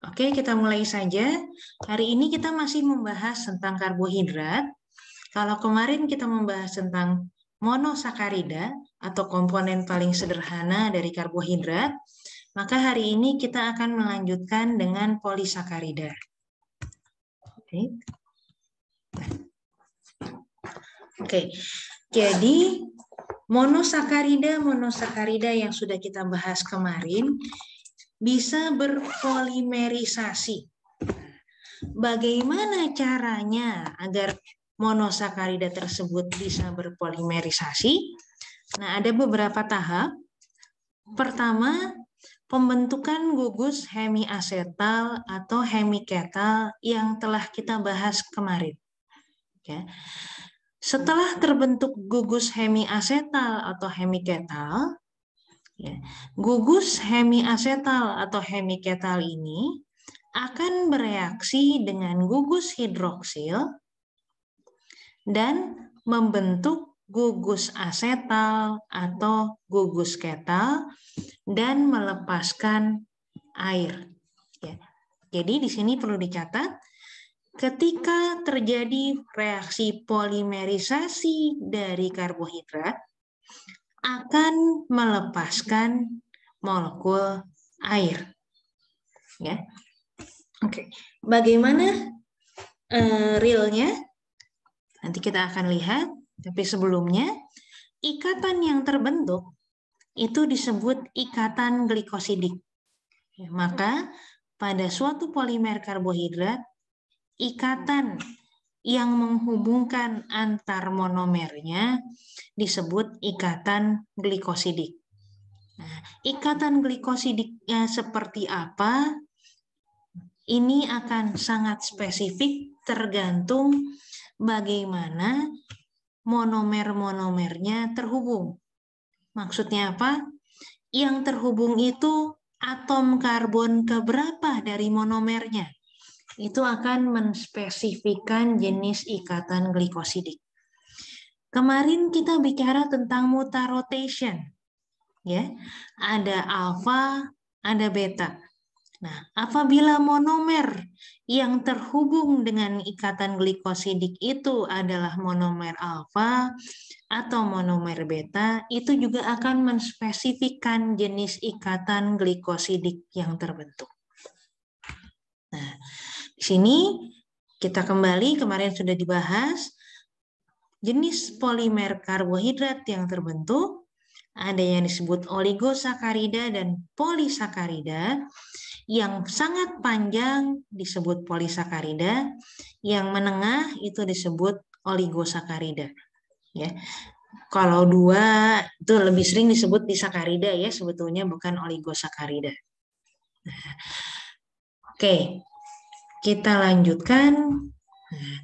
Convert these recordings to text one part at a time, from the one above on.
Oke, kita mulai saja. Hari ini kita masih membahas tentang karbohidrat. Kalau kemarin kita membahas tentang monosakarida atau komponen paling sederhana dari karbohidrat, maka hari ini kita akan melanjutkan dengan polisakarida. Oke. Jadi monosakarida yang sudah kita bahas kemarin bisa berpolimerisasi. Bagaimana caranya agar monosakarida tersebut bisa berpolimerisasi? Nah, ada beberapa tahap. Pertama, pembentukan gugus hemiasetal atau hemiketal yang telah kita bahas kemarin. Ya. Setelah terbentuk gugus hemiasetal atau hemiketal, gugus hemiasetal atau hemiketal ini akan bereaksi dengan gugus hidroksil dan membentuk gugus asetal atau gugus ketal dan melepaskan air. Jadi di sini perlu dicatat, ketika terjadi reaksi polimerisasi dari karbohidrat, akan melepaskan molekul air. Ya. Oke. Bagaimana realnya? Nanti kita akan lihat. Tapi sebelumnya, ikatan yang terbentuk itu disebut ikatan glikosidik. Ya, maka pada suatu polimer karbohidrat, ikatan yang menghubungkan antar monomernya disebut ikatan glikosidik. Nah, ikatan glikosidiknya seperti apa? Ini akan sangat spesifik tergantung bagaimana monomer-monomernya terhubung. Maksudnya apa? Yang terhubung itu atom karbon keberapa dari monomernya. Itu akan menspesifikkan jenis ikatan glikosidik. Kemarin kita bicara tentang mutarotation. Ya, ada alfa, ada beta. Nah, apabila monomer yang terhubung dengan ikatan glikosidik itu adalah monomer alfa atau monomer beta, itu juga akan menspesifikkan jenis ikatan glikosidik yang terbentuk. Nah, di sini kita kembali, kemarin sudah dibahas jenis polimer karbohidrat yang terbentuk, ada yang disebut oligosakarida dan polisakarida. Yang sangat panjang disebut polisakarida, yang menengah itu disebut oligosakarida. Ya. Kalau dua itu lebih sering disebut disakarida ya, sebetulnya bukan oligosakarida. Nah, oke, kita lanjutkan. Nah,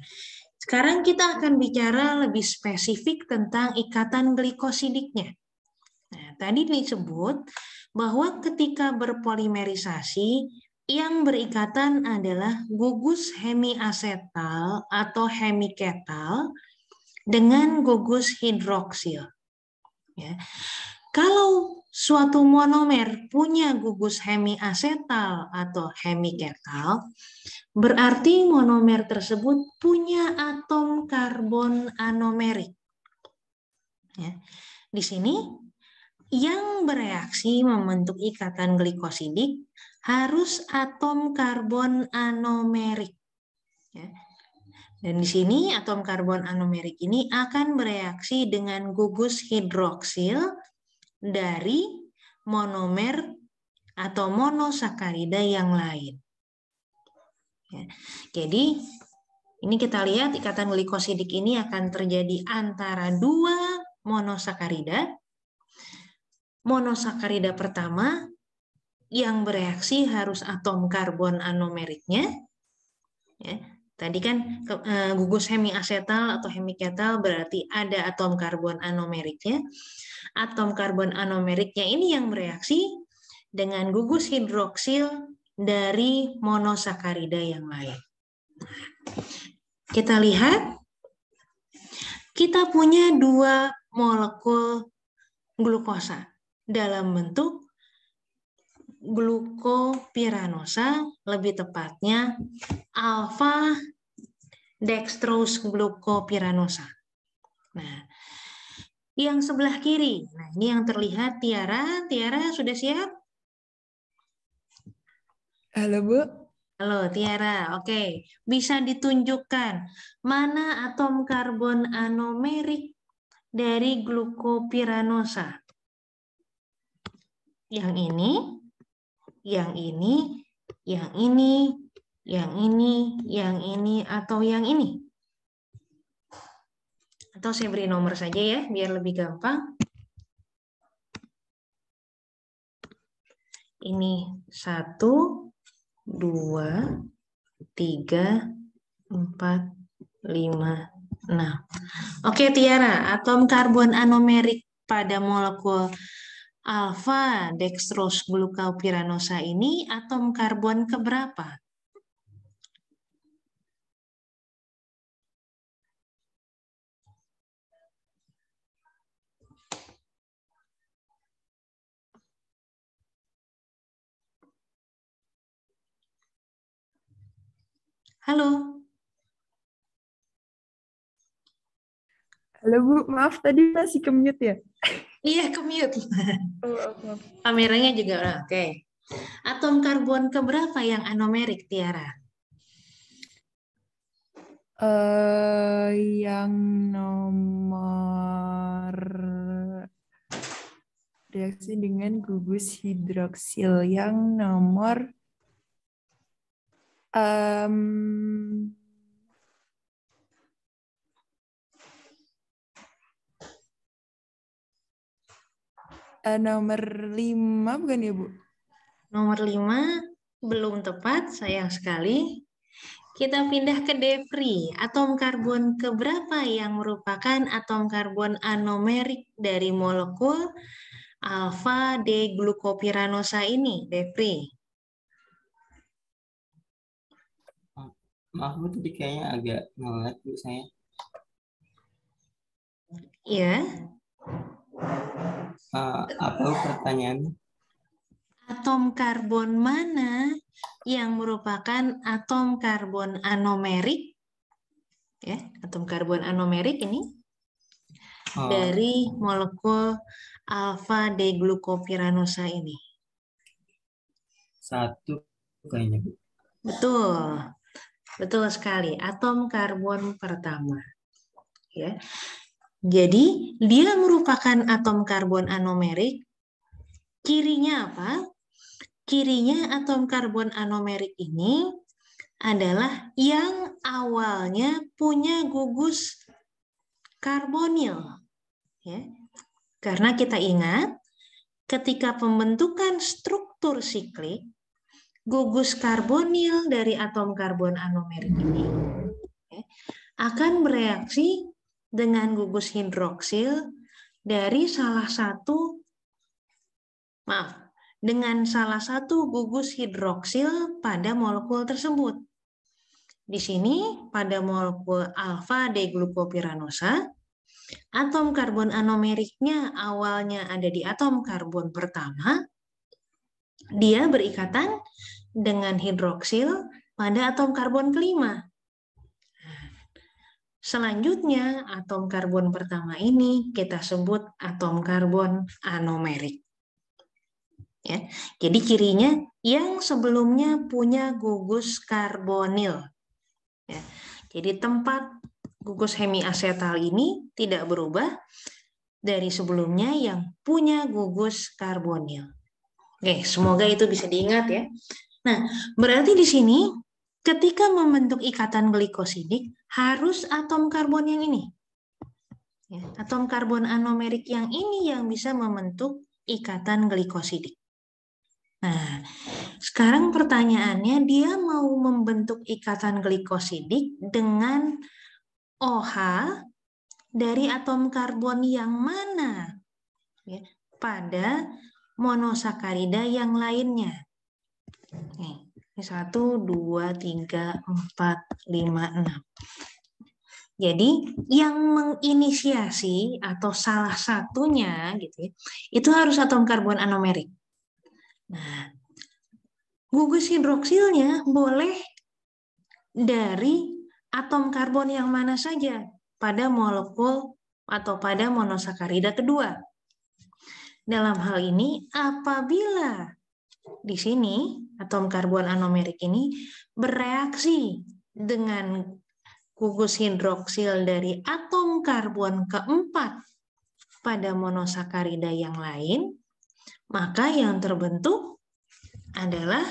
sekarang kita akan bicara lebih spesifik tentang ikatan glikosidiknya. Nah, tadi disebut bahwa ketika berpolimerisasi, yang berikatan adalah gugus hemiasetal atau hemiketal dengan gugus hidroksil. Ya. Kalau suatu monomer punya gugus hemiasetal atau hemiketal, berarti monomer tersebut punya atom karbon anomerik. Ya. Di sini yang bereaksi membentuk ikatan glikosidik harus atom karbon anomerik. Ya. Dan di sini atom karbon anomerik ini akan bereaksi dengan gugus hidroksil dari monomer atau monosakarida yang lain. Ya. Jadi ini kita lihat ikatan glikosidik ini akan terjadi antara dua monosakarida. Monosakarida pertama yang bereaksi harus atom karbon anomeriknya. Ya, tadi kan gugus hemiasetal atau hemiketal berarti ada atom karbon anomeriknya. Atom karbon anomeriknya ini yang bereaksi dengan gugus hidroksil dari monosakarida yang lain. Kita lihat, kita punya dua molekul glukosa dalam bentuk glukopiranosa, lebih tepatnya alfa dextrose glukopiranosa. Nah, yang sebelah kiri. Nah, ini yang terlihat Tiara. Tiara sudah siap? Halo, Bu. Halo Tiara, oke. Bisa ditunjukkan mana atom karbon anomerik dari glukopiranosa? Yang ini, yang ini, yang ini, yang ini, yang ini, atau yang ini? Atau saya beri nomor saja ya, biar lebih gampang. Ini 1, 2, 3, 4, 5, 6. Oke Tiara, atom karbon anomerik pada molekul alfa dextrose glukopiranosa ini atom karbon keberapa? Halo? Halo, Bu. Maaf, tadi masih ke-mute ya? Iya, ke-mute. Maaf. Kameranya juga, oke. Atom karbon keberapa yang anomerik, Tiara? Yang nomor reaksi dengan gugus hidroksil. Yang nomor nomor 5 bukan ya, Bu? Nomor 5 belum tepat, sayang sekali. Kita pindah ke Devri. Atom karbon keberapa yang merupakan atom karbon anomerik dari molekul alfa D-glukopiranosa ini, Devri? Maaf Bu, tadi kayaknya agak nge-lag Bu saya. Ya, Apa Bu pertanyaannya? atom karbon mana yang merupakan atom karbon anomerik? Ya, atom karbon anomerik ini dari molekul alfa D-glukopiranosa ini. 1 kayaknya Bu. Betul, betul sekali. Atom karbon pertama. Ya, jadi dia merupakan atom karbon anomerik. Cirinya apa? Cirinya atom karbon anomerik ini adalah yang awalnya punya gugus karbonil. Ya. Karena kita ingat, ketika pembentukan struktur siklik, gugus karbonil dari atom karbon anomerik ini akan bereaksi dengan gugus hidroksil dari dengan salah satu gugus hidroksil pada molekul tersebut. Di sini pada molekul alfa D-glukopiranosa, atom karbon anomeriknya awalnya ada di atom karbon pertama, dia berikatan dengan hidroksil pada atom karbon kelima. Selanjutnya, atom karbon pertama ini kita sebut atom karbon anomerik. Ya, jadi cirinya yang sebelumnya punya gugus karbonil. Ya, jadi tempat gugus hemiasetal ini tidak berubah dari sebelumnya yang punya gugus karbonil. Oke, semoga itu bisa diingat ya. Nah, berarti di sini ketika membentuk ikatan glikosidik harus atom karbon yang ini. Ya, atom karbon anomerik yang ini yang bisa membentuk ikatan glikosidik. Nah, sekarang pertanyaannya dia mau membentuk ikatan glikosidik dengan OH dari atom karbon yang mana? Ya, pada monosakarida yang lainnya. Nih, ini 1, 2, 3, 4, 5, 6. Jadi yang menginisiasi atau salah satunya gitu ya, itu harus atom karbon anomerik. Nah, gugus hidroksilnya boleh dari atom karbon yang mana saja pada molekul atau pada monosakarida kedua. Dalam hal ini, apabila di sini atom karbon anomerik ini bereaksi dengan gugus hidroksil dari atom karbon keempat pada monosakarida yang lain, maka yang terbentuk adalah,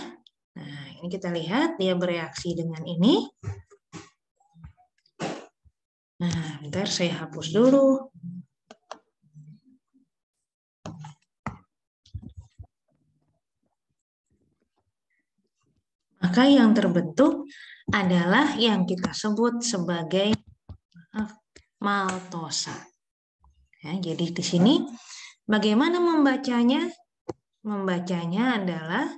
nah ini kita lihat dia bereaksi dengan ini. Nah, bentar saya hapus dulu. Maka yang terbentuk adalah yang kita sebut sebagai maltosa. Ya, jadi di sini bagaimana membacanya? Membacanya adalah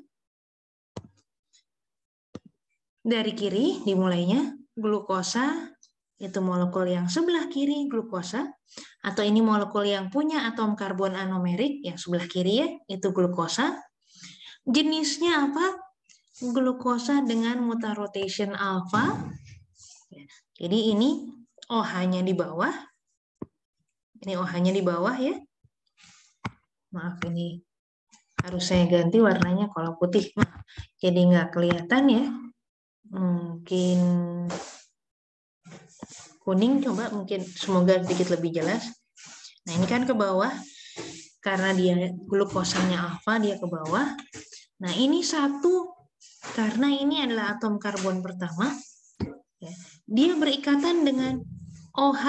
dari kiri dimulainya, glukosa itu molekul yang sebelah kiri glukosa, atau ini molekul yang punya atom karbon anomerik yang sebelah kiri ya, itu glukosa. Jenisnya apa? Glukosa dengan mutar rotation alfa. Jadi ini OH-nya di bawah. Ini OH-nya di bawah ya. Maaf, ini harus saya ganti warnanya kalau putih. Jadi nggak kelihatan ya. Mungkin kuning, coba mungkin semoga sedikit lebih jelas. Nah ini kan ke bawah. Karena dia glukosanya alfa, dia ke bawah. Nah ini satu, karena ini adalah atom karbon pertama. Dia berikatan dengan OH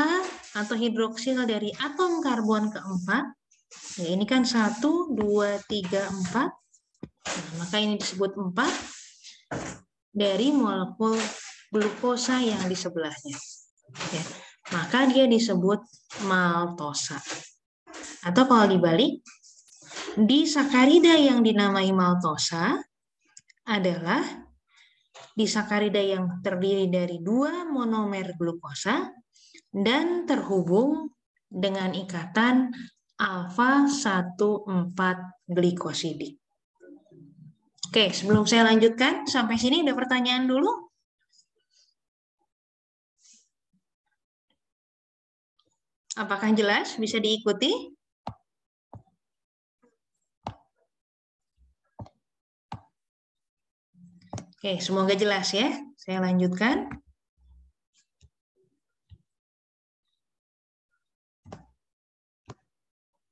atau hidroksil dari atom karbon keempat. Ya, ini kan 1, 2, 3, 4. Nah, maka ini disebut 4 dari molekul glukosa yang di sebelahnya. Ya, maka dia disebut maltosa. Atau kalau dibalik, disakarida yang dinamai maltosa adalah disakarida yang terdiri dari 2 monomer glukosa dan terhubung dengan ikatan alfa 14 glikosidik. Oke, sebelum saya lanjutkan, sampai sini ada pertanyaan dulu? Apakah jelas? Bisa diikuti? Oke, semoga jelas ya. Saya lanjutkan.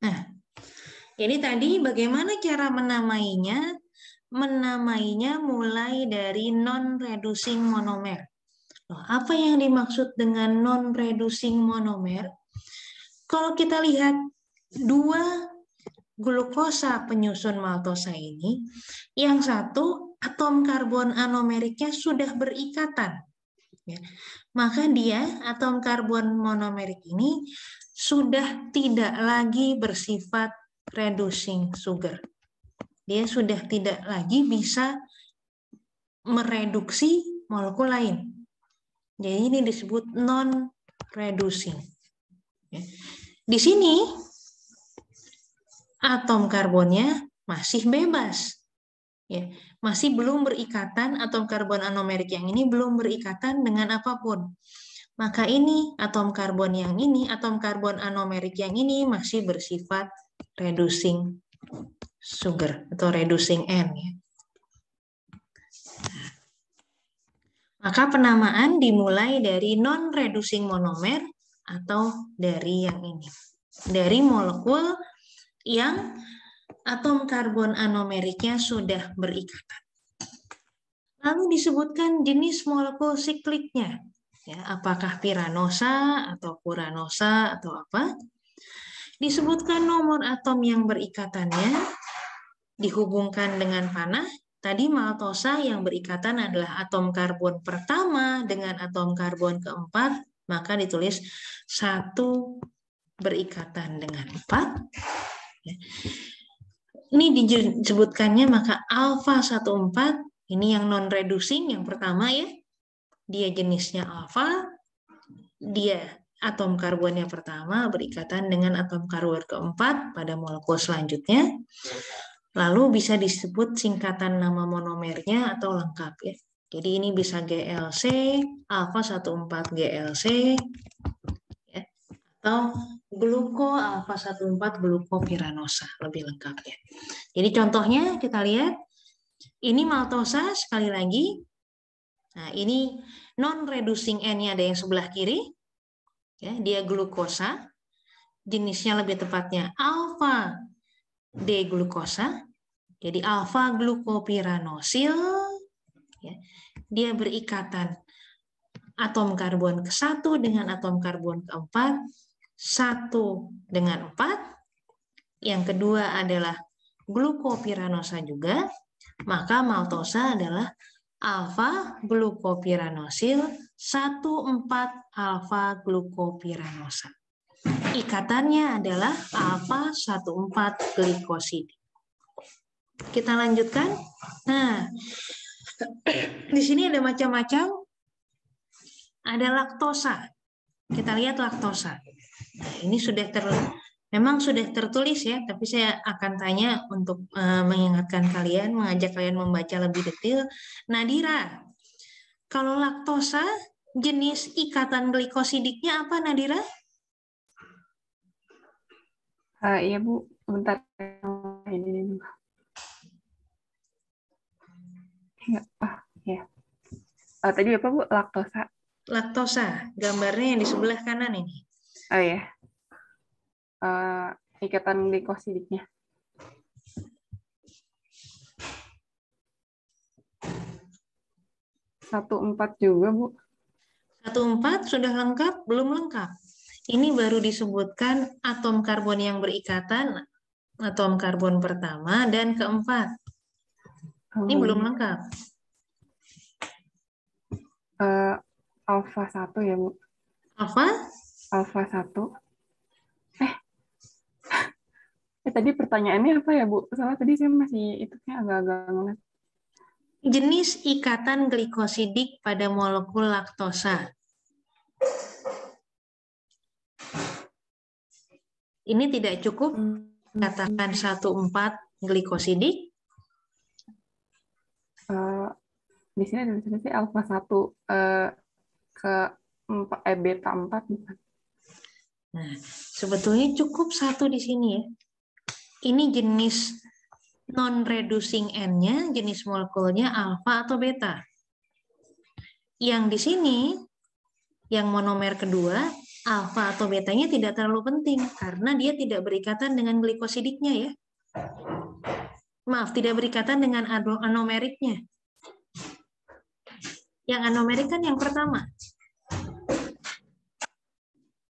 Nah, jadi tadi bagaimana cara menamainya? Menamainya mulai dari non-reducing monomer. Loh, apa yang dimaksud dengan non-reducing monomer? Kalau kita lihat 2 glukosa penyusun maltosa ini, yang satu atom karbon anomeriknya sudah berikatan. Ya. Maka dia, atom karbon monomerik ini, sudah tidak lagi bersifat reducing sugar. Dia sudah tidak lagi bisa mereduksi molekul lain. Jadi ini disebut non-reducing. Ya. Di sini, atom karbonnya masih bebas. Ya, masih belum berikatan, atom karbon anomerik yang ini belum berikatan dengan apapun. Maka ini, atom karbon yang ini, atom karbon anomerik yang ini masih bersifat reducing sugar atau reducing N. Ya. Maka penamaan dimulai dari non-reducing monomer atau dari yang ini. Dari molekul yang atom karbon anomeriknya sudah berikatan. Lalu disebutkan jenis molekul sikliknya. Ya, apakah piranosa atau puranosa atau apa? Disebutkan nomor atom yang berikatannya dihubungkan dengan panah. Tadi maltosa yang berikatan adalah atom karbon pertama dengan atom karbon keempat, maka ditulis 1 berikatan dengan 4. Ini disebutkannya maka alfa 14, ini yang non-reducing yang pertama ya. Dia jenisnya alfa, dia atom karbonnya pertama berikatan dengan atom karbon keempat pada molekul selanjutnya. Lalu bisa disebut singkatan nama monomernya atau lengkap ya. Jadi ini bisa GLC, alfa 14 GLC, ya, atau gluko alfa 14 glukopiranosa, lebih lengkap ya. Jadi contohnya kita lihat, ini maltosa sekali lagi. Nah ini non-reducing N-nya ada yang sebelah kiri, ya, dia glukosa, jenisnya lebih tepatnya alfa D-glukosa, jadi alfa glukopiranosil, ya, dia berikatan atom karbon ke-1 dengan atom karbon ke-4, 1 dengan 4, yang kedua adalah glukopiranosa juga, maka maltosa adalah alfa glukopiranosil 1,4 alfa glukopiranosa. Ikatannya adalah alfa 1,4 glikosidik. Kita lanjutkan. Nah, di sini ada macam-macam. Ada laktosa. Kita lihat laktosa. Nah, ini memang sudah tertulis ya, tapi saya akan tanya untuk mengingatkan kalian, mengajak kalian membaca lebih detail. Nadira, kalau laktosa jenis ikatan glikosidiknya apa, Nadira? Iya Bu, bentar. Ini. Ya. Tadi apa Bu? Laktosa. Laktosa, gambarnya yang di sebelah kanan ini. Oh ya. Ikatan glikosidiknya. Satu 4 juga Bu. 1,4 sudah lengkap? Belum lengkap. Ini baru disebutkan atom karbon yang berikatan, atom karbon pertama dan keempat. Ini belum lengkap. Alfa 1 ya Bu. Alfa? Alfa 1. Tadi pertanyaannya apa ya Bu? Soalnya tadi saya masih itu agak-agak ngeles. Jenis ikatan glikosidik pada molekul laktosa. Ini tidak cukup katakan 1,4 glikosidik. Di sini ada tulisannya alfa 1 ke beta 4 bukan? Nah, sebetulnya cukup 1 di sini ya. Ini jenis non-reducing N-nya, jenis molekulnya alfa atau beta. Yang di sini, yang monomer kedua, alfa atau betanya tidak terlalu penting karena dia tidak berikatan dengan glikosidiknya ya. Maaf, tidak berikatan dengan anomeriknya. Yang anomerik kan yang pertama.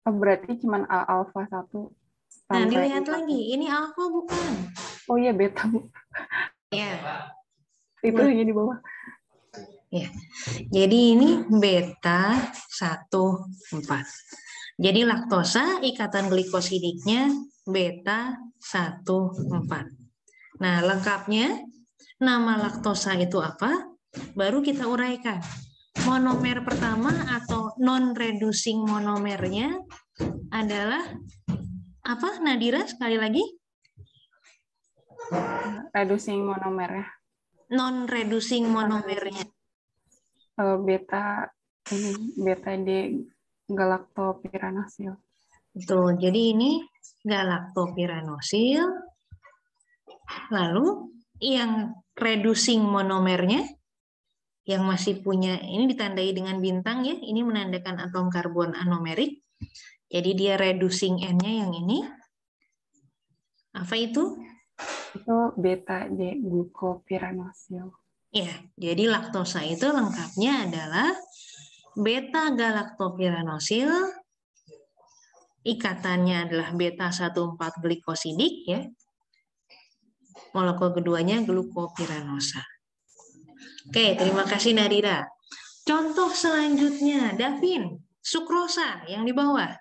Berarti cuma alfa 1. Nah, dilihat lagi, ini alfa bukan? Oh iya, beta Bu. Ya. Itu yang di bawah. Ya. Jadi ini beta 1,4. Jadi laktosa ikatan glikosidiknya beta 1,4. Nah, lengkapnya nama laktosa itu apa? Baru kita uraikan. Monomer pertama atau non-reducing monomernya adalah apa, Nadira? Sekali lagi. Reducing monomernya. Non-reducing monomernya. Beta D galaktopiranosil. Betul. Jadi ini galaktopiranosil. Lalu yang reducing monomernya yang masih punya, ini ditandai dengan bintang ya, ini menandakan atom karbon anomerik. Jadi dia reducing N-nya yang ini. Apa itu? Itu beta D glukopiranosil. Ya, jadi laktosa itu lengkapnya adalah beta galaktopiranosil, ikatannya adalah beta 1,4 glikosidik ya. Molekul keduanya glukopiranosa. Oke, terima kasih Nadira. Contoh selanjutnya, Davin, sukrosa yang di bawah.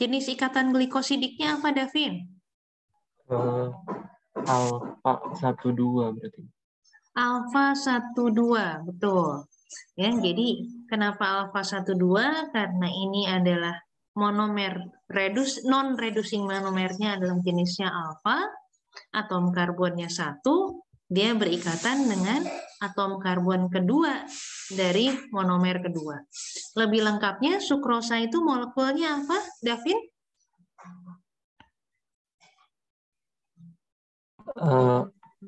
Jenis ikatan glikosidiknya apa, Davin? Alfa 12 berarti. Alfa 12, betul. Ya, jadi kenapa alfa 12? Karena ini adalah monomer non-reducing monomernya adalah jenisnya alfa. atom karbonnya 1, dia berikatan dengan atom karbon kedua dari monomer kedua. Lebih lengkapnya, sukrosa itu molekulnya apa, Davin?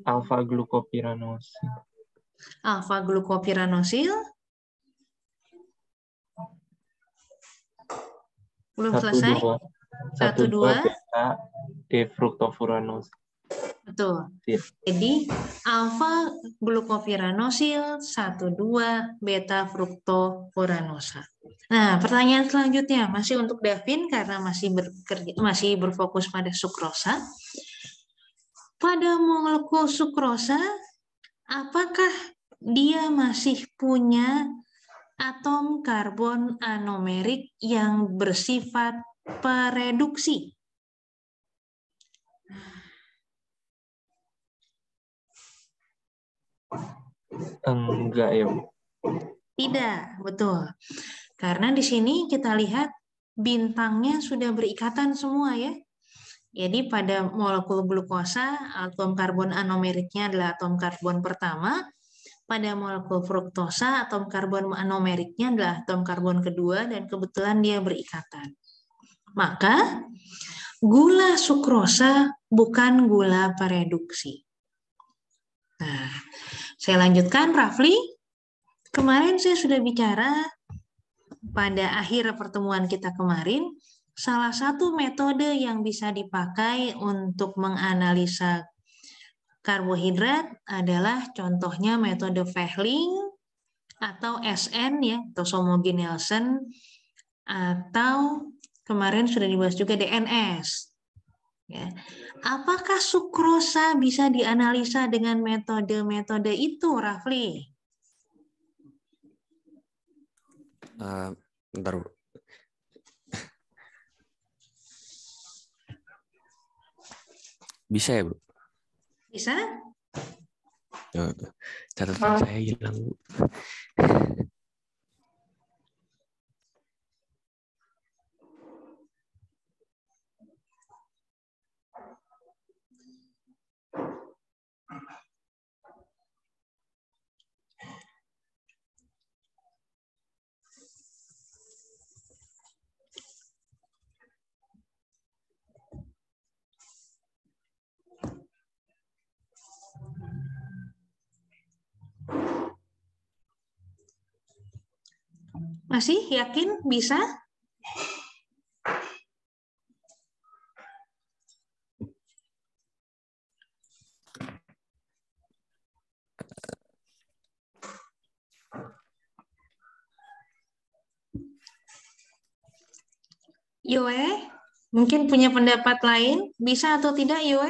Alfa glukopiranosil. Alfa glukopiranosil. Belum selesai? 1,2 1,2 beta defruktofuranosil. Betul. Jadi alfa glukopiranosil 1,2 beta fruktofuranosa. Nah, pertanyaan selanjutnya masih untuk Davin karena masih berfokus pada sukrosa. Pada molekul sukrosa, apakah dia masih punya atom karbon anomerik yang bersifat pereduksi? Enggak ya, Bu. Tidak, betul. Karena di sini kita lihat bintangnya sudah berikatan semua ya. Jadi pada molekul glukosa, atom karbon anomeriknya adalah atom karbon pertama. Pada molekul fruktosa, atom karbon anomeriknya adalah atom karbon kedua dan kebetulan dia berikatan. Maka gula sukrosa bukan gula pereduksi. Nah, saya lanjutkan, Rafli. Kemarin saya sudah bicara pada akhir pertemuan kita kemarin, salah satu metode yang bisa dipakai untuk menganalisa karbohidrat adalah contohnya metode Fehling atau SN ya, atau Somogyi-Nielsen, atau kemarin sudah dibahas juga DNS. Ya. Apakah sukrosa bisa dianalisa dengan metode-metode itu, Rafli? Bentar, Bu. Bisa ya, Bu? Bisa? Catatan saya hilang, Bu. Masih yakin bisa? Yoe, mungkin punya pendapat lain, bisa atau tidak Yoe?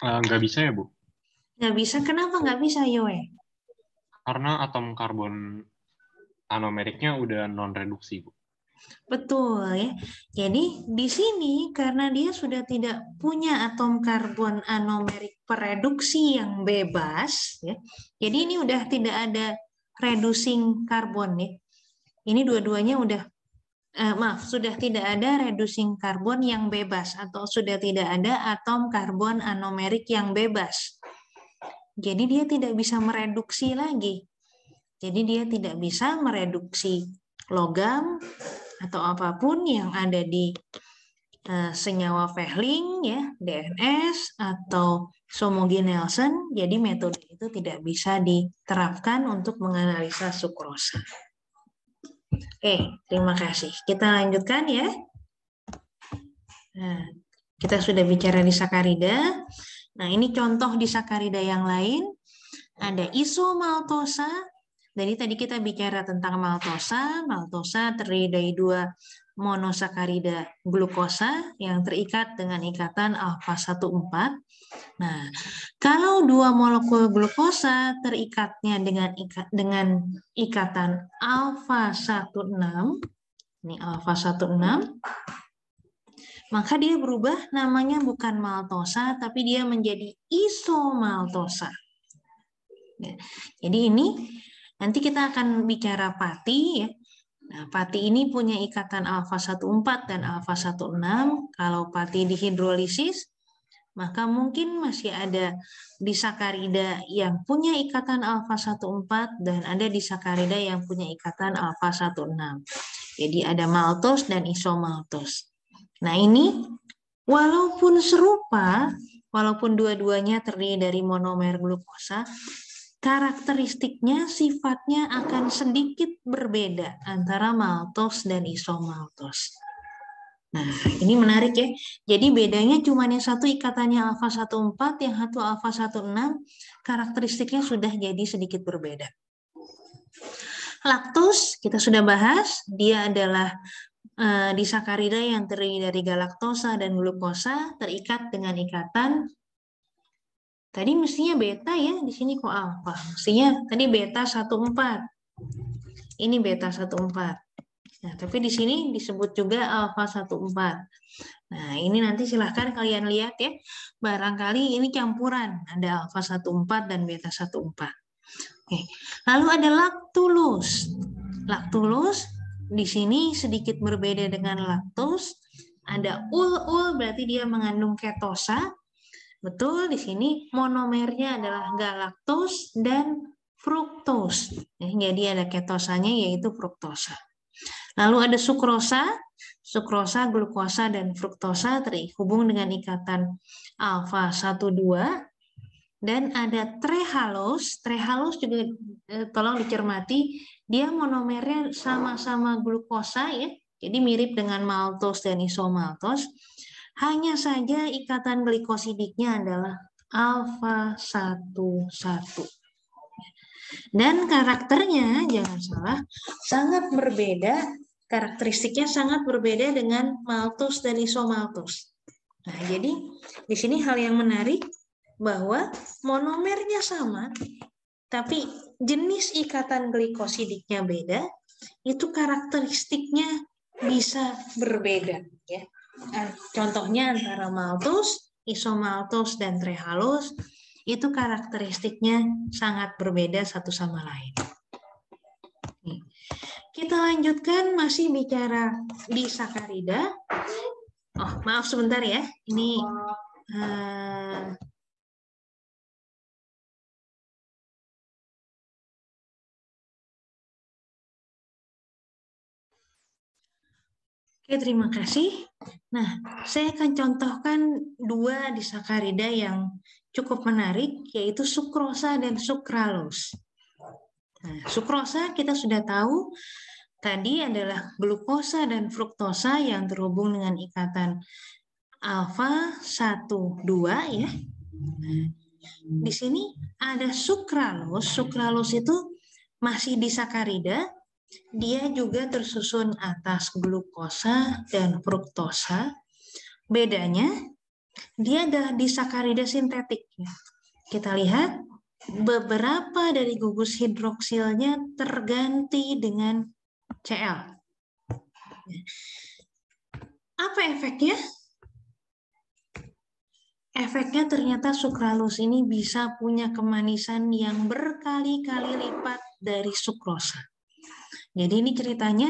Nggak bisa ya, Bu? Nggak bisa, kenapa nggak bisa Yoe? Karena atom karbon anomeriknya udah non-reduksi, Bu. Betul ya. Jadi di sini karena dia sudah tidak punya atom karbon anomerik pereduksi yang bebas ya. Jadi ini udah tidak ada reducing karbon ya. Ini dua-duanya udah sudah tidak ada reducing karbon yang bebas atau sudah tidak ada atom karbon anomerik yang bebas. Jadi dia tidak bisa mereduksi lagi. Jadi dia tidak bisa mereduksi logam atau apapun yang ada di senyawa Fehling ya, DNS atau Somogyi-Nielsen. Jadi metode itu tidak bisa diterapkan untuk menganalisa sukrosa. Oke, terima kasih. Kita lanjutkan ya. Nah, kita sudah bicara di sakarida. Nah, ini contoh di sakarida yang lain. Ada isomaltosa. Jadi tadi kita bicara tentang maltosa. Maltosa terdiri dari 2 monosakarida glukosa yang terikat dengan ikatan alfa 1,4. Nah, kalau 2 molekul glukosa terikatnya dengan ikatan alfa 1,6, ini alfa 1,6, maka dia berubah namanya bukan maltosa, tapi dia menjadi isomaltosa. Ya, jadi ini nanti kita akan bicara pati ya. Nah, pati ini punya ikatan alfa 14 dan alfa 16. Kalau pati dihidrolisis, maka mungkin masih ada disakarida yang punya ikatan alfa 14 dan ada disakarida yang punya ikatan alfa 16. Jadi ada maltos dan isomaltos. Nah, ini walaupun serupa, walaupun dua-duanya terdiri dari monomer glukosa, karakteristiknya, sifatnya akan sedikit berbeda antara maltos dan isomaltos. Nah, ini menarik ya. Jadi bedanya cuma yang satu ikatannya alfa 14, yang satu alfa 16, karakteristiknya sudah jadi sedikit berbeda. Laktos, kita sudah bahas, dia adalah disakarida yang terdiri dari galaktosa dan glukosa terikat dengan ikatan. Tadi mestinya beta ya, di sini kok alfa. Mestinya tadi beta 14. Ini beta 14. Nah, tapi di sini disebut juga alfa 14. Nah, ini nanti silahkan kalian lihat ya. Barangkali ini campuran, ada alfa 14 dan beta 14. Oke. Lalu ada laktulus. Laktulus di sini sedikit berbeda dengan laktos. Ada ul berarti dia mengandung ketosa. Betul, di sini monomernya adalah galaktos dan fruktos. Jadi ada ketosanya yaitu fruktosa. Lalu ada sukrosa, glukosa, dan fruktosa terhubung dengan ikatan alfa 12. Dan ada trehalose juga tolong dicermati, dia monomernya sama-sama glukosa ya, jadi mirip dengan maltos dan isomaltos. Hanya saja ikatan glikosidiknya adalah alfa 11. Dan karakternya, jangan salah, sangat berbeda, karakteristiknya sangat berbeda dengan maltos dan isomaltos. Nah, jadi di sini hal yang menarik bahwa monomernya sama, tapi jenis ikatan glikosidiknya beda, itu karakteristiknya bisa berbeda. Ya. Contohnya antara maltos, isomaltos, dan trehalose, itu karakteristiknya sangat berbeda satu sama lain. Kita lanjutkan masih bicara disakarida. Oh, maaf sebentar ya. Ini Oke, terima kasih. Nah, saya akan contohkan dua disakarida yang cukup menarik, yaitu sukrosa dan sukralose. Nah, sukrosa kita sudah tahu tadi adalah glukosa dan fruktosa yang terhubung dengan ikatan alfa 12 ya. Di sini ada sukralose. Sukralose itu masih disakarida. Dia juga tersusun atas glukosa dan fruktosa. Bedanya, dia adalah disakarida sintetik. Kita lihat, beberapa dari gugus hidroksilnya terganti dengan Cl. Apa efeknya? Efeknya ternyata sukralose ini bisa punya kemanisan yang berkali-kali lipat dari sukrosa. Jadi ini ceritanya,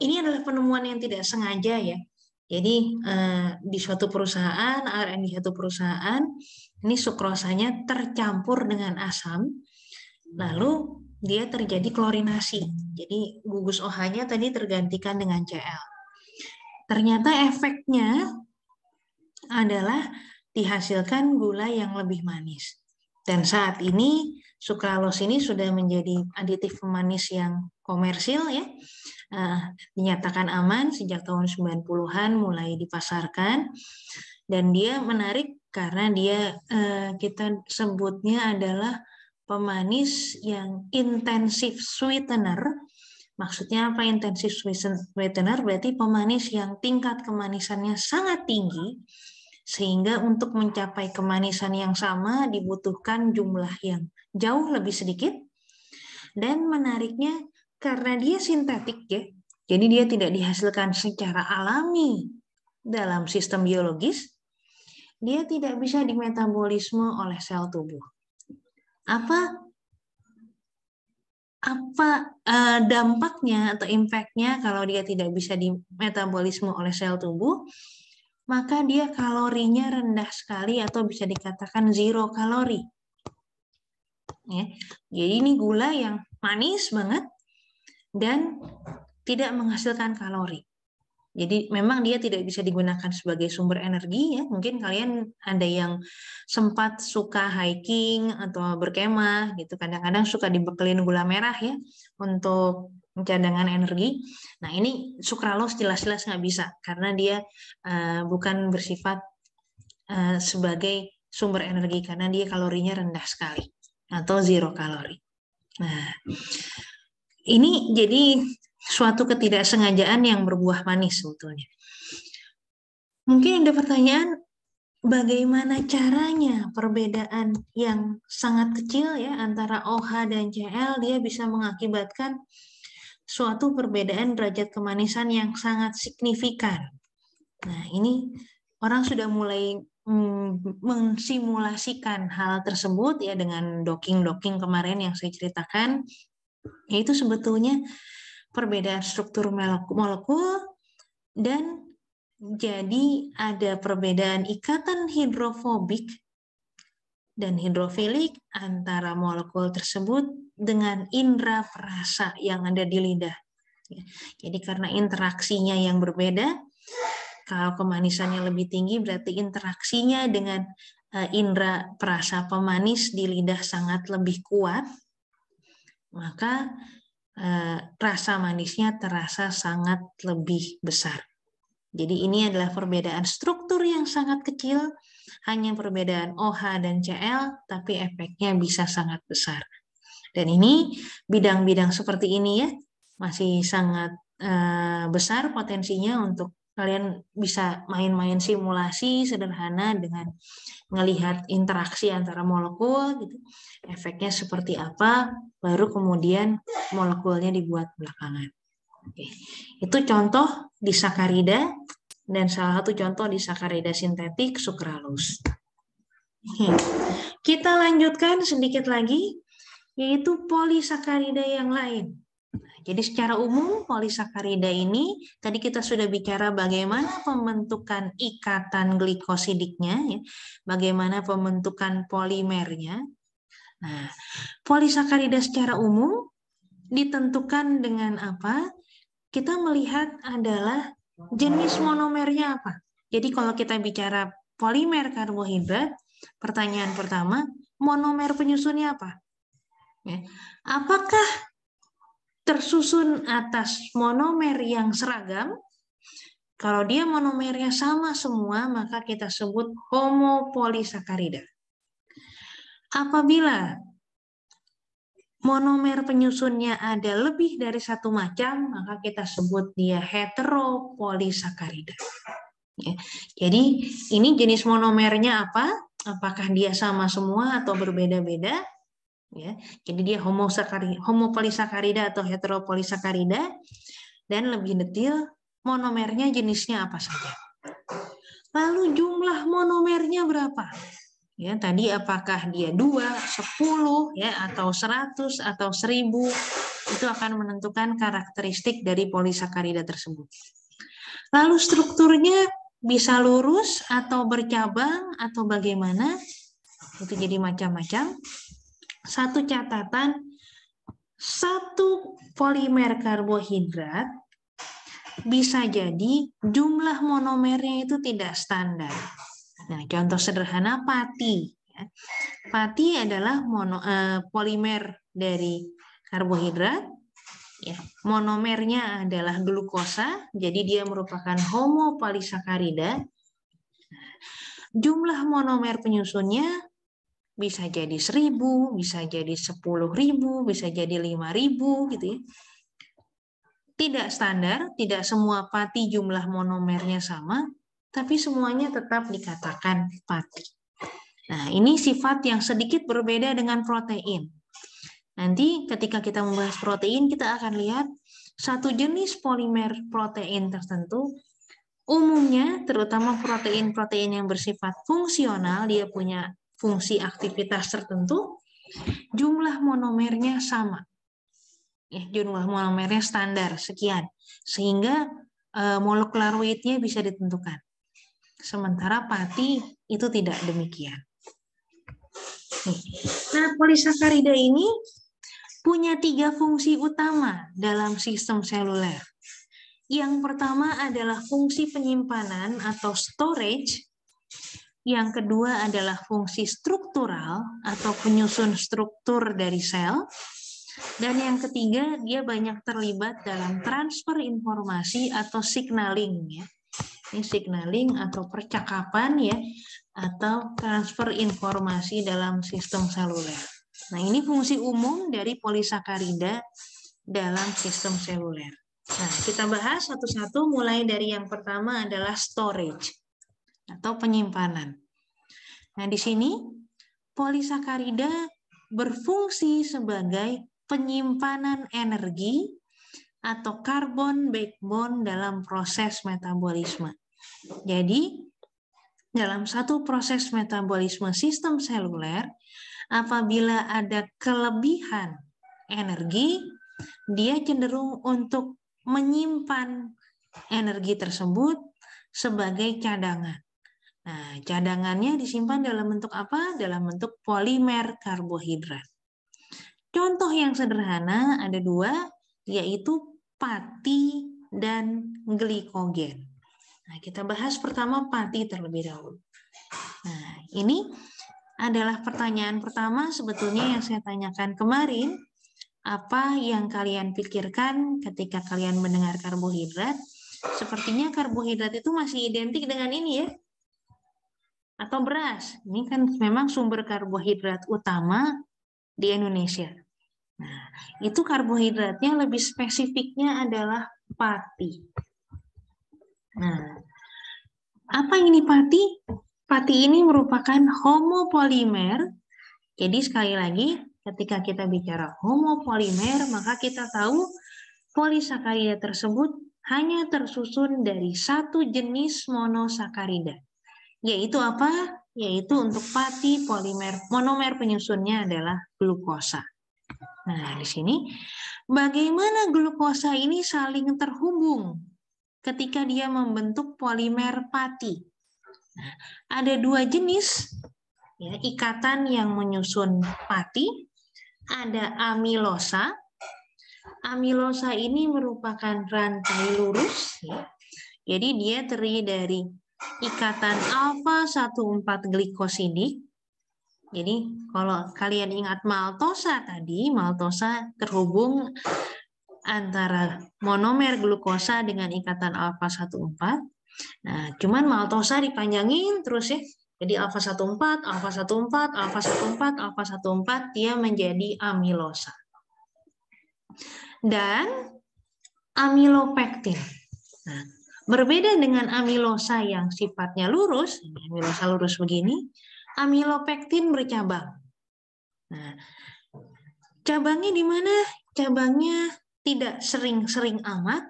ini adalah penemuan yang tidak sengaja ya. Jadi di suatu perusahaan, R&D satu perusahaan, ini sukrosanya tercampur dengan asam, lalu dia terjadi klorinasi. Jadi gugus OH-nya tadi tergantikan dengan Cl. Ternyata efeknya adalah dihasilkan gula yang lebih manis. Dan saat ini sukralose ini sudah menjadi aditif pemanis yang komersil ya. Dinyatakan aman sejak tahun 90-an mulai dipasarkan. Dan dia menarik karena dia kita sebutnya adalah pemanis yang intensive sweetener. Maksudnya apa intensive sweetener? Berarti pemanis yang tingkat kemanisannya sangat tinggi, sehingga untuk mencapai kemanisan yang sama dibutuhkan jumlah yang jauh lebih sedikit. Dan menariknya karena dia sintetik ya, jadi dia tidak dihasilkan secara alami dalam sistem biologis, dia tidak bisa dimetabolisme oleh sel tubuh. Apa apa dampaknya atau impact-nya kalau dia tidak bisa dimetabolisme oleh sel tubuh, maka dia kalorinya rendah sekali atau bisa dikatakan zero kalori. Ya. Jadi ini gula yang manis banget dan tidak menghasilkan kalori. Jadi memang dia tidak bisa digunakan sebagai sumber energi ya. Mungkin kalian ada yang sempat suka hiking atau berkemah gitu. Kadang-kadang suka dibekelin gula merah ya untuk cadangan energi. Nah ini sukralos jelas-jelas nggak bisa karena dia bukan bersifat sebagai sumber energi karena dia kalorinya rendah sekali atau zero kalori. Nah ini jadi suatu ketidaksengajaan yang berbuah manis sebetulnya. Mungkin ada pertanyaan, bagaimana caranya perbedaan yang sangat kecil ya antara OH dan CL dia bisa mengakibatkan suatu perbedaan derajat kemanisan yang sangat signifikan. Nah, ini orang sudah mulai mensimulasikan hal tersebut ya dengan docking kemarin yang saya ceritakan, yaitu sebetulnya perbedaan struktur molekul dan jadi ada perbedaan ikatan hidrofobik dan hidrofilik antara molekul tersebut dengan indera perasa yang ada di lidah. Jadi karena interaksinya yang berbeda, kalau kemanisannya lebih tinggi berarti interaksinya dengan indera perasa pemanis di lidah sangat lebih kuat, maka rasa manisnya terasa sangat lebih besar. Jadi ini adalah perbedaan struktur yang sangat kecil, hanya perbedaan OH dan CL, tapi efeknya bisa sangat besar. Dan ini bidang-bidang seperti ini ya, masih sangat besar potensinya untuk kalian bisa main-main simulasi sederhana dengan melihat interaksi antara molekul, gitu. Efeknya seperti apa, baru kemudian molekulnya dibuat belakangan. Oke. Itu contoh di sakarida dan salah satu contoh di sakarida sintetik sukralus. Kita lanjutkan sedikit lagi, yaitu polisakarida yang lain. Jadi secara umum polisakarida ini tadi kita sudah bicara bagaimana pembentukan ikatan glikosidiknya, ya, bagaimana pembentukan polimernya. Nah, polisakarida secara umum ditentukan dengan apa? Kita melihat adalah jenis monomernya apa. Jadi kalau kita bicara polimer karbohidrat, pertanyaan pertama, monomer penyusunnya apa? Ya. Apakah tersusun atas monomer yang seragam? Kalau dia monomernya sama semua, maka kita sebut homopolisakarida. Apabila monomer penyusunnya ada lebih dari satu macam, maka kita sebut dia heteropolisakarida. Ya. Jadi ini jenis monomernya apa? Apakah dia sama semua atau berbeda-beda? Ya, jadi dia homopolisakarida atau heteropolisakarida, dan lebih detail monomernya jenisnya apa saja. Lalu jumlah monomernya berapa? Ya, tadi apakah dia 2, 10 ya atau 100 atau 1000, itu akan menentukan karakteristik dari polisakarida tersebut. Lalu strukturnya bisa lurus atau bercabang atau bagaimana? Itu jadi macam-macam. Satu catatan, satu polimer karbohidrat bisa jadi jumlah monomernya itu tidak standar. Nah, contoh sederhana pati. Pati adalah polimer dari karbohidrat. Ya, monomernya adalah glukosa, jadi dia merupakan homopolisakarida. Jumlah monomer penyusunnya bisa jadi 1000, bisa jadi 10.000, bisa jadi 5.000 gitu ya. Tidak standar, tidak semua pati jumlah monomernya sama, tapi semuanya tetap dikatakan pati. Nah, ini sifat yang sedikit berbeda dengan protein. Nanti ketika kita membahas protein, kita akan lihat satu jenis polimer protein tertentu, umumnya terutama protein-protein yang bersifat fungsional, dia punya fungsi aktivitas tertentu, jumlah monomernya sama. Ya, jumlah monomernya standar sekian, sehingga molekular weight-nya bisa ditentukan. Sementara pati itu tidak demikian. Nah, polisakarida ini punya 3 fungsi utama dalam sistem seluler. Yang pertama adalah fungsi penyimpanan atau storage. Yang kedua adalah fungsi struktural atau penyusun struktur dari sel. Dan yang ketiga, dia banyak terlibat dalam transfer informasi atau signaling, ya. Ini signaling atau percakapan, ya, atau transfer informasi dalam sistem seluler. Nah, ini fungsi umum dari polisakarida dalam sistem seluler. Nah, kita bahas satu-satu, mulai dari yang pertama adalah storage atau penyimpanan. Nah, di sini polisakarida berfungsi sebagai penyimpanan energi atau karbon backbone dalam proses metabolisme. Jadi, dalam satu proses metabolisme sistem seluler, apabila ada kelebihan energi, dia cenderung untuk menyimpan energi tersebut sebagai cadangan. Nah, cadangannya disimpan dalam bentuk apa? Dalam bentuk polimer karbohidrat. Contoh yang sederhana ada 2, yaitu pati dan glikogen. Nah, kita bahas pertama pati terlebih dahulu. Nah, ini adalah pertanyaan pertama sebetulnya yang saya tanyakan kemarin. Apa yang kalian pikirkan ketika kalian mendengar karbohidrat? Sepertinya karbohidrat itu masih identik dengan ini, ya. Atau beras. Ini kan memang sumber karbohidrat utama di Indonesia. Nah, itu karbohidratnya lebih spesifiknya adalah pati. Nah, apa ini pati? Pati ini merupakan homopolimer. Jadi sekali lagi, ketika kita bicara homopolimer, maka kita tahu polisakarida tersebut hanya tersusun dari satu jenis monosakarida. Yaitu apa? Yaitu untuk pati polimer monomer penyusunnya adalah glukosa. Nah, di sini bagaimana glukosa ini saling terhubung ketika dia membentuk polimer pati. Nah, ada 2 jenis, ya, ikatan yang menyusun pati. Ada amilosa. Amilosa ini merupakan rantai lurus, ya. Jadi dia terdiri dari ikatan alfa 14 glikosidik. Jadi kalau kalian ingat maltosa tadi, maltosa terhubung antara monomer glukosa dengan ikatan alfa 14. Nah, cuman maltosa dipanjangin terus, ya. Jadi alfa 14, alfa 14, alfa 14, alfa 14, dia menjadi amilosa. Dan amilopektin. Nah, berbeda dengan amilosa yang sifatnya lurus, amilosa lurus begini, amilopektin bercabang. Nah, cabangnya di mana? Cabangnya tidak sering-sering amat,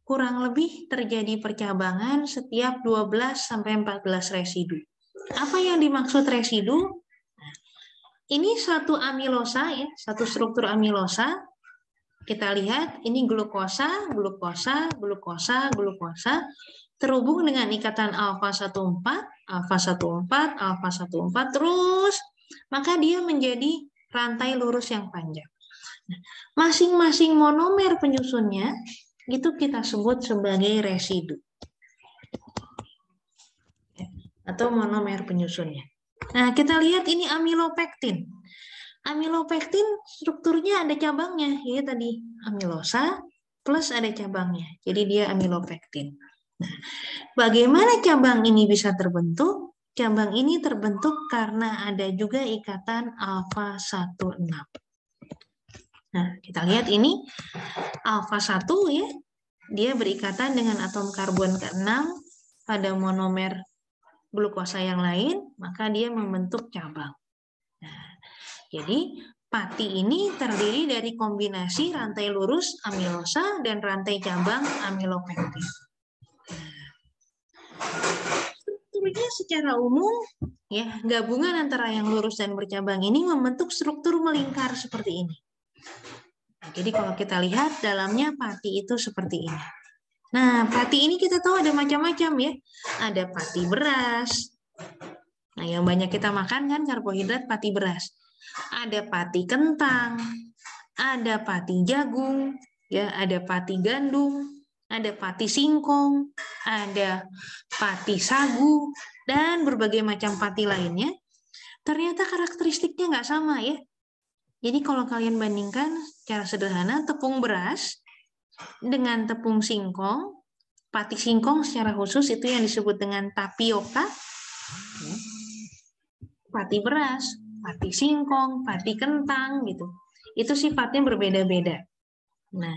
kurang lebih terjadi percabangan setiap 12-14 residu. Apa yang dimaksud residu? Nah, ini satu amilosa, ya, satu struktur amilosa. Kita lihat ini glukosa, glukosa, glukosa, glukosa terhubung dengan ikatan alfa 14, alfa 14, alfa 14 terus, maka dia menjadi rantai lurus yang panjang. Masing-masing monomer penyusunnya itu kita sebut sebagai residu atau monomer penyusunnya. Nah, kita lihat ini amilopektin. Amilopektin strukturnya ada cabangnya, ya tadi amilosa plus ada cabangnya. Jadi dia amilopektin. Nah, bagaimana cabang ini bisa terbentuk? Cabang ini terbentuk karena ada juga ikatan alfa 16. Nah, kita lihat ini alfa 1, ya. Dia berikatan dengan atom karbon ke-6 pada monomer glukosa yang lain, maka dia membentuk cabang. Nah, jadi pati ini terdiri dari kombinasi rantai lurus amilosa dan rantai cabang amilopektin. Strukturnya secara umum, ya, gabungan antara yang lurus dan bercabang ini membentuk struktur melingkar seperti ini. Nah, jadi kalau kita lihat dalamnya pati itu seperti ini. Nah, pati ini kita tahu ada macam-macam ya. Ada pati beras. Nah, yang banyak kita makan kan karbohidrat pati beras. Ada pati kentang, ada pati jagung, ya, ada pati gandum, ada pati singkong, ada pati sagu, dan berbagai macam pati lainnya. Ternyata karakteristiknya nggak sama ya. Jadi kalau kalian bandingkan secara sederhana tepung beras dengan tepung singkong, pati singkong secara khusus itu yang disebut dengan tapioka, pati beras, pati singkong, pati kentang gitu. Itu sifatnya berbeda-beda. Nah,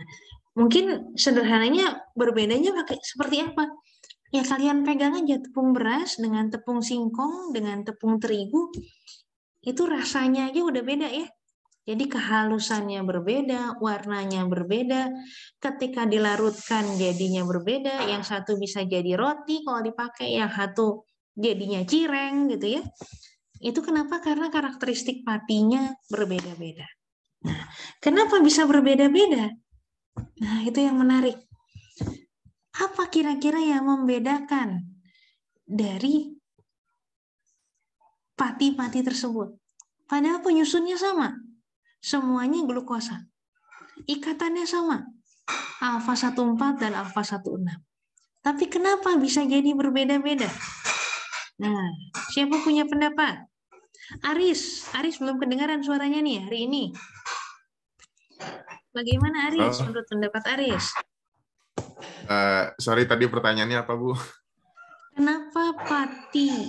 mungkin sederhananya berbedanya pakai seperti apa? Ya kalian pegang aja tepung beras dengan tepung singkong dengan tepung terigu, itu rasanya aja udah beda ya. Jadi kehalusannya berbeda, warnanya berbeda, ketika dilarutkan jadinya berbeda, yang satu bisa jadi roti kalau dipakai, yang satu jadinya cireng gitu ya. Itu kenapa? Karena karakteristik patinya berbeda-beda. Nah, kenapa bisa berbeda-beda? Nah, itu yang menarik. Apa kira-kira yang membedakan dari pati-pati tersebut? Padahal penyusunnya sama. Semuanya glukosa. Ikatannya sama. Alfa 14 dan alfa 16. Tapi kenapa bisa jadi berbeda-beda? Nah, siapa punya pendapat? Aris belum kedengaran suaranya nih hari ini. Bagaimana Aris? Menurut pendapat Aris? Sorry, tadi pertanyaannya apa, Bu? Kenapa pati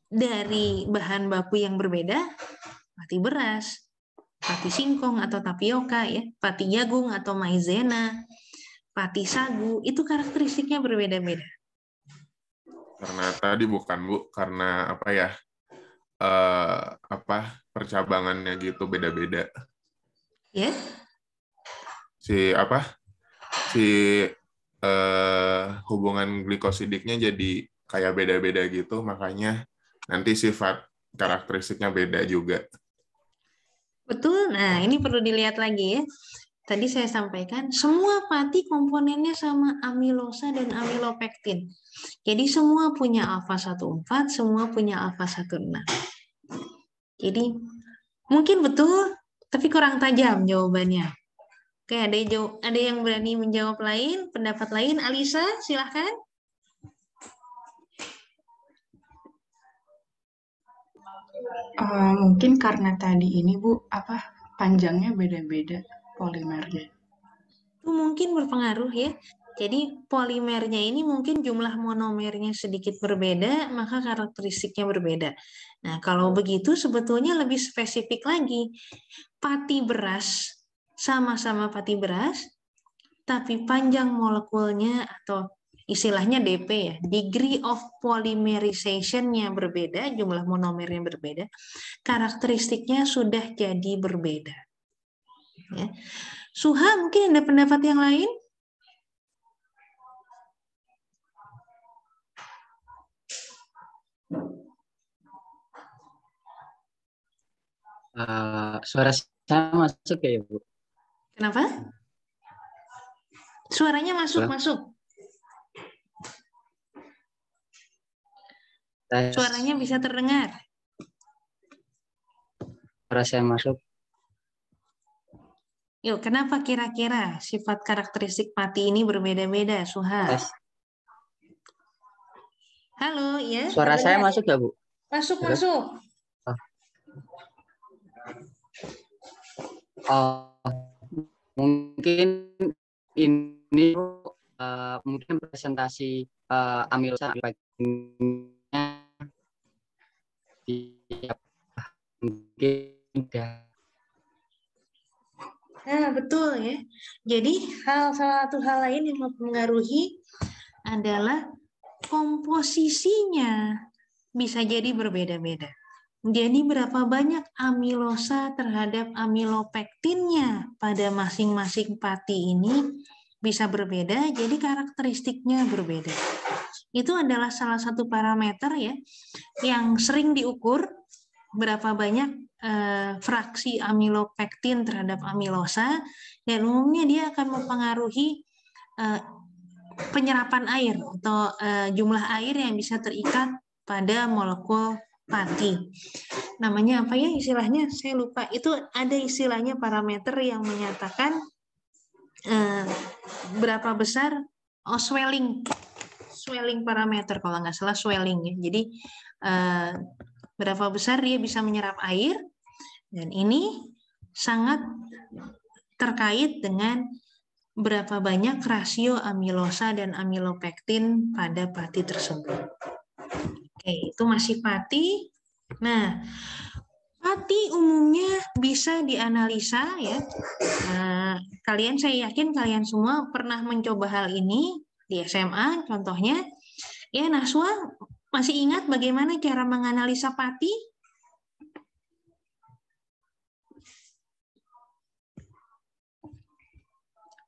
dari bahan baku yang berbeda? Pati beras, pati singkong atau tapioka, ya, pati jagung atau maizena, pati sagu, itu karakteristiknya berbeda-beda. Karena tadi bukan, Bu, karena apa ya? Percabangannya gitu beda-beda. Ya? Hubungan glikosidiknya jadi kayak beda-beda gitu, makanya nanti sifat karakteristiknya beda juga. Betul. Nah, ini perlu dilihat lagi ya. Tadi saya sampaikan, semua pati komponennya sama amilosa dan amilopektin. Jadi semua punya alfa 14, semua punya alfa 16. Jadi mungkin betul, tapi kurang tajam jawabannya. Oke, ada yang berani menjawab lain, pendapat lain? Alisa, silahkan. Mungkin karena tadi ini, Bu, panjangnya beda-beda polimernya. Itu mungkin berpengaruh ya. Jadi polimernya ini mungkin jumlah monomernya sedikit berbeda, maka karakteristiknya berbeda. Nah, kalau begitu sebetulnya lebih spesifik lagi. Pati beras, sama-sama pati beras, tapi panjang molekulnya atau istilahnya DP ya, degree of polymerization-nya berbeda, jumlah monomernya berbeda, karakteristiknya sudah jadi berbeda. Ya. Suha, mungkin ada pendapat yang lain? Suara saya masuk ya, Bu? Kenapa? Suaranya masuk. Suaranya bisa terdengar. Suara saya masuk. Yuk, kenapa kira-kira sifat karakteristik pati ini berbeda-beda, Suha? Halo, ya. Suara saya masuk ya, Bu? Masuk. Mungkin ini mungkin presentasi amilosa mungkin Nah, betul ya. Jadi salah satu hal lain yang mempengaruhi adalah komposisinya bisa jadi berbeda-beda. Jadi berapa banyak amilosa terhadap amilopektinnya pada masing-masing pati ini bisa berbeda, jadi karakteristiknya berbeda. Itu adalah salah satu parameter ya yang sering diukur berapa banyak fraksi amilopektin terhadap amilosa, dan umumnya dia akan mempengaruhi penyerapan air atau jumlah air yang bisa terikat pada molekul pati. Namanya apa ya istilahnya? Saya lupa. Itu ada istilahnya parameter yang menyatakan berapa besar swelling parameter kalau nggak salah swelling ya. Jadi berapa besar dia bisa menyerap air, dan ini sangat terkait dengan berapa banyak rasio amilosa dan amilopektin pada pati tersebut. Oke, itu masih pati. Nah, pati umumnya bisa dianalisa ya. Saya yakin kalian semua pernah mencoba hal ini di SMA contohnya. Ya, Naswa masih ingat bagaimana cara menganalisa pati?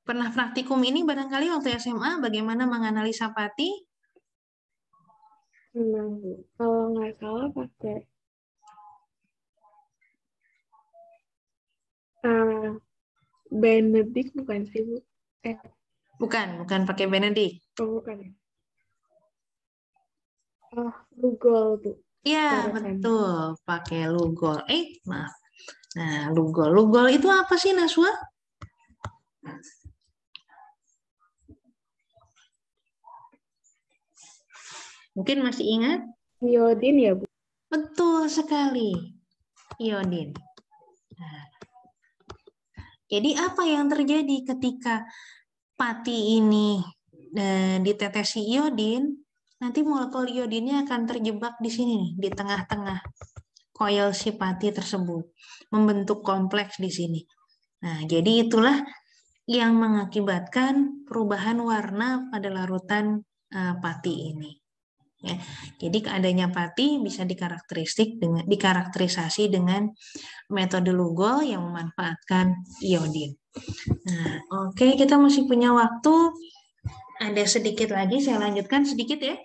Pernah praktikum ini barangkali waktu SMA bagaimana menganalisa pati? Kalau nggak salah pakai Benedict bukan sih, Bu? Bukan pakai Benedict. Oh, bukan ya? Lugol, Bu. Iya, betul, pakai Lugol. Maaf. Nah, Lugol itu apa sih, Naswa? Mungkin masih ingat? Iodin ya, Bu? Betul sekali. Iodin. Nah, jadi apa yang terjadi ketika pati ini ditetesi iodin? Nanti molekul iodinnya akan terjebak di sini nih, di tengah-tengah koil si pati tersebut, membentuk kompleks di sini. Nah, jadi itulah yang mengakibatkan perubahan warna pada larutan pati ini. Ya, jadi adanya pati bisa dikarakterisasi dengan metode Lugol yang memanfaatkan iodin. Nah, oke, kita masih punya waktu. Ada sedikit lagi, saya lanjutkan sedikit ya.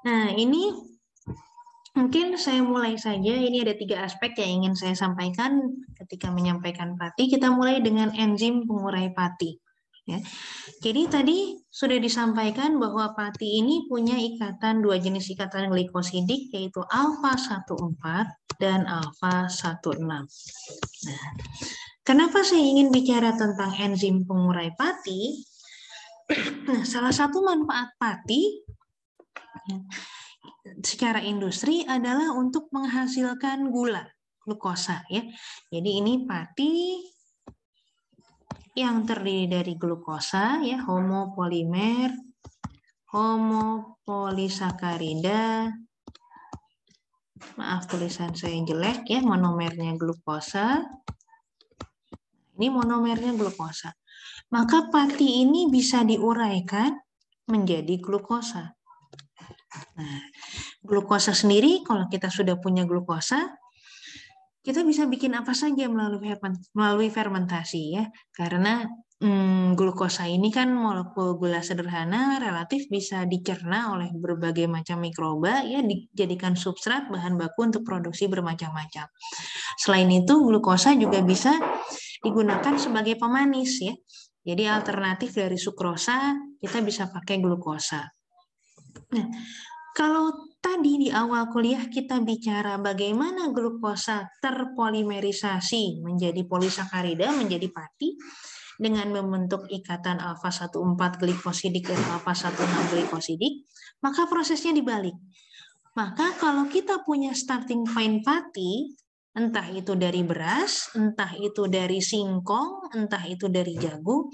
Nah, ini mungkin saya mulai saja. Ini ada 3 aspek yang ingin saya sampaikan ketika menyampaikan pati. Kita mulai dengan enzim pengurai pati. Ya. Jadi tadi sudah disampaikan bahwa pati ini punya ikatan 2 jenis ikatan glikosidik, yaitu alfa 14 dan alfa 16. Nah, kenapa saya ingin bicara tentang enzim pengurai pati? Nah, salah satu manfaat pati secara industri adalah untuk menghasilkan gula, glukosa ya. Jadi ini pati yang terdiri dari glukosa ya, homopolimer, homopolisakarida. Maaf tulisan saya jelek ya, monomernya glukosa. Ini monomernya glukosa. Maka pati ini bisa diuraikan menjadi glukosa. Nah, glukosa sendiri, kalau kita sudah punya glukosa, kita bisa bikin apa saja melalui fermentasi ya. Karena glukosa ini kan molekul gula sederhana, relatif bisa dicerna oleh berbagai macam mikroba ya, dijadikan substrat bahan baku untuk produksi bermacam-macam. Selain itu, glukosa juga bisa digunakan sebagai pemanis ya. Jadi alternatif dari sukrosa, kita bisa pakai glukosa. Nah, kalau tadi di awal kuliah kita bicara bagaimana glukosa terpolimerisasi menjadi polisakarida, menjadi pati, dengan membentuk ikatan alfa 14 glikosidik dan alfa 16 glikosidik, maka prosesnya dibalik. Maka kalau kita punya starting point pati, entah itu dari beras, entah itu dari singkong, entah itu dari jagung,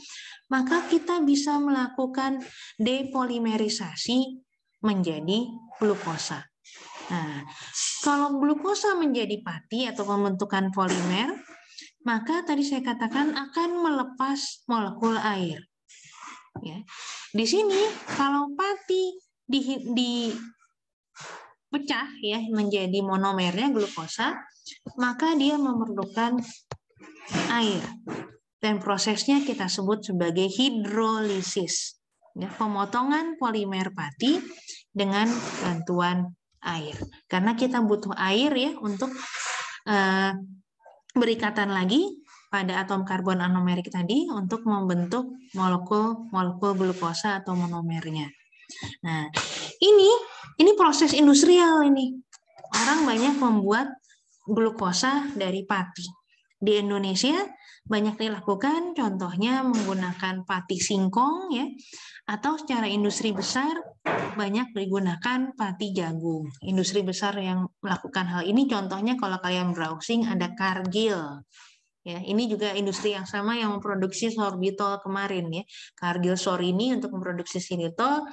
maka kita bisa melakukan depolimerisasi menjadi glukosa. Nah, kalau glukosa menjadi pati atau pembentukan polimer, maka tadi saya katakan akan melepas molekul air. Ya. Di sini kalau pati dipecah ya menjadi monomernya glukosa, maka dia memerlukan air. Dan prosesnya kita sebut sebagai hidrolisis. Ya, pemotongan polimer pati dengan bantuan air. Karena kita butuh air ya untuk berikatan lagi pada atom karbon anomerik tadi untuk membentuk molekul glukosa atau monomernya. Nah, ini proses industrial ini. Orang banyak membuat glukosa dari pati. Di Indonesia banyak dilakukan, contohnya menggunakan pati singkong ya, atau secara industri besar banyak digunakan pati jagung. Industri besar yang melakukan hal ini contohnya kalau kalian browsing ada Cargill. Ya, ini juga industri yang sama yang memproduksi sorbitol kemarin ya. Cargill Sorini untuk memproduksi sorbitol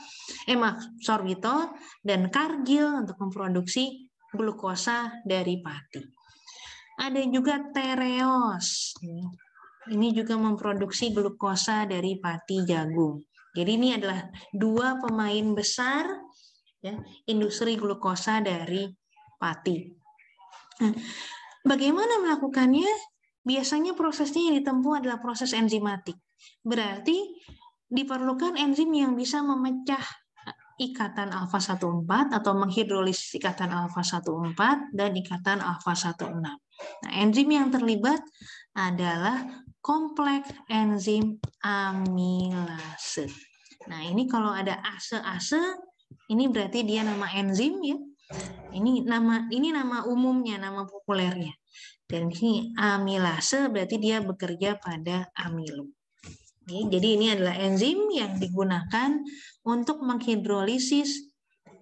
dan Cargill untuk memproduksi glukosa dari pati. Ada juga Tereos. Ini juga memproduksi glukosa dari pati jagung. Jadi ini adalah dua pemain besar ya, industri glukosa dari pati. Nah, bagaimana melakukannya? Biasanya prosesnya yang ditempuh adalah proses enzimatik. Berarti diperlukan enzim yang bisa memecah ikatan alfa-1,4 atau menghidrolisis ikatan alfa-1,4 dan ikatan alfa-1,6. Nah, enzim yang terlibat adalah kompleks enzim amilase. Nah, ini kalau ada ase-ase, ini berarti dia nama enzim ya. Ini nama umumnya, nama populernya. Dan ini amilase berarti dia bekerja pada amilo. Jadi ini adalah enzim yang digunakan untuk menghidrolisis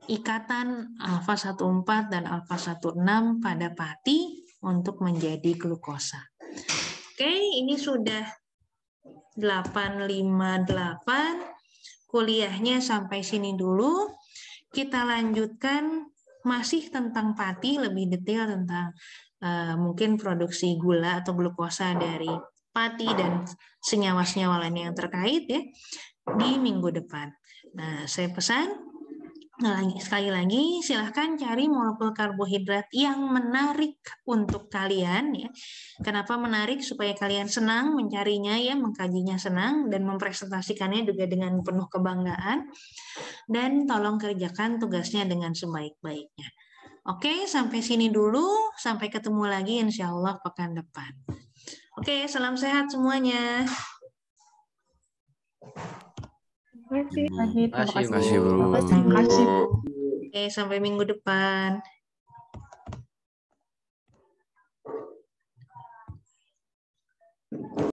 ikatan alfa-1,4 dan alfa-1,6 pada pati untuk menjadi glukosa. Oke, ini sudah 858. Kuliahnya sampai sini dulu. Kita lanjutkan masih tentang pati, lebih detail tentang mungkin produksi gula atau glukosa dari pati dan senyawa-senyawa lain yang terkait ya di minggu depan. Nah, saya pesan sekali lagi silahkan cari molekul karbohidrat yang menarik untuk kalian ya. Kenapa menarik? Supaya kalian senang mencarinya ya, mengkajinya senang dan mempresentasikannya juga dengan penuh kebanggaan. Dan tolong kerjakan tugasnya dengan sebaik-baiknya. Oke, sampai sini dulu. Sampai ketemu lagi insya Allah pekan depan. Oke, salam sehat semuanya. Terima kasih, Bu. Terima kasih, Bu. Oke, sampai minggu depan.